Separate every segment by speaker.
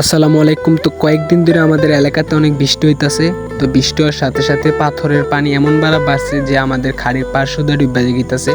Speaker 1: আসসালামু আলাইকুম। তো কয়েকদিন ধরে আমাদের এলাকাতে অনেক বৃষ্টি হইতাছে। তো বৃষ্টি হওয়ার সাথে সাথে পাথরের পানি এমন বাড়া বাড়ছে যে আমাদের খাড়ির পাড় শুধু ডুবে গিয়েছে।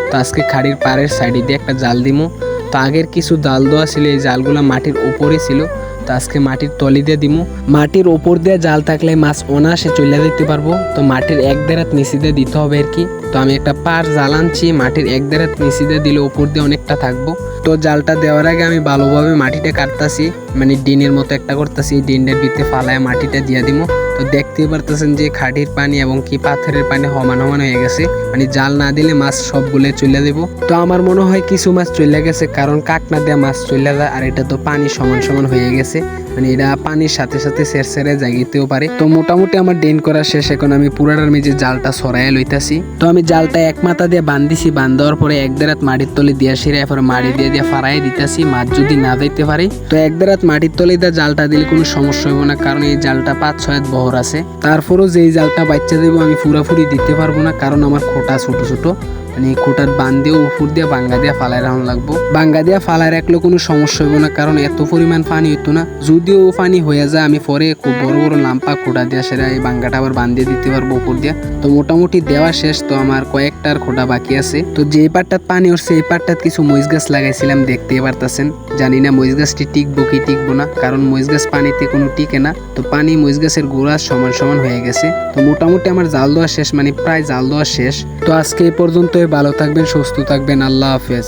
Speaker 1: তো আজকে খাড়ির পাড়ের সাইডে দিয়ে একটা জাল দিমু। তো আগের কিছু জাল দেওয়া ছিল, এই জালগুলো মাটির উপরে ছিল। তো আজকে মাটির তলি দিয়ে দিমু। মাটির ওপর দিয়ে জাল থাকলে মাছ অনায়াসে চলে দিতে পারবো। তো মাটির এক দেড়াত নিচে দিয়ে দিতে হবে আর কি। তো আমি একটা পাড় জাল আনছি, মাটির এক দেড়াত নিচে দিয়ে দিলে ওপর দিয়ে অনেকটা থাকবো। তো জালটা দেওয়ার আগে আমি ভালোভাবে মাটিটা কাটতাছি, মানে ডিনের মতো একটা করতেছি। ডিনের ভিতরে ফালায় মাটিটা দিয়ে দিব। তো দেখতেই পারতেছেন যে খাড়ির পানি এবং কি পাথরের পানি সমান সমান হয়ে গেছে, মানে জাল না দিলে মাছ সবগুলো চলে দেব। তো আমার মনে হয় কিছু মাছ চলে গেছে, কারণ কাকনা দেওয়া মাছ চলে যায়। আর এটা তো পানি সমান সমান হয়ে গেছে, মানে এটা পানির সাথে সাথে সেরসেরে জাগিতেও পারে। তো মোটামুটি আমার ডিন করা শেষ। এখন আমি পুরাটার মেঝে জালটা সরাইয়া লইতাছি। তো আমি জালটা এক মাথা দিয়ে বান্ধিছি, বান্ধার পরে এক দেড়াত মাটির তলে দিয়ে সিরাই পরে মাটি দিয়ে ফারাই দিতেছি। মাছ যদি না যাইতে পারে তো এক দেড়াত মাটির তলে দিয়ে জালটা দিলে কোনো সমস্যা হবে না, কারণ এই জালটা 5-6 হাত বহর আছে। তারপরেও যেই জালটা বাচ্চা দেবো আমি পুরাপুরি দিতে পারবো না, কারণ আমার খোটা ছোট ছোট, মানে খোটার বান দিয়ে উপর দিয়ে বাঙ্গা দিয়ে ফালাই রাখা লাগবো। বাঙ্গা দিয়ে ফালাই রাখলে কোনো সমস্যা হবে না, কারণ এত পরিমাণ পানি হইতো না। যদিও পানি হয়ে যায় আমি পরে খুব বড় বড় লাম্পা খোটা দিয়ে সেটা এই বাঙ্গাটা আবার বান দিয়ে দিতে পারবো উপর দিয়ে। তো মোটামুটি দেওয়া শেষ। তো আমার কয়েকটার খোটা বাকি আছে। তো যে পাটটাত পানি উঠছে এই পাটটাত কিছু মরিচ গাছ লাগাইছিলাম, দেখতে পারতেছেন। জানি না মরিচ গাছটি টিকবো কি টিকবো না, কারণ মরিচ গাছ পানিতে কোনো টিকে না। তো পানি মরিচ গাছের গোড়া সমান সমান হয়ে গেছে। তো মোটামুটি আমার জাল দেওয়া শেষ, মানে প্রায় জাল দেওয়া শেষ। তো আজকে এই পর্যন্ত। ভালো থাকবেন, সুস্থ থাকবেন, আল্লাহ হাফেজ।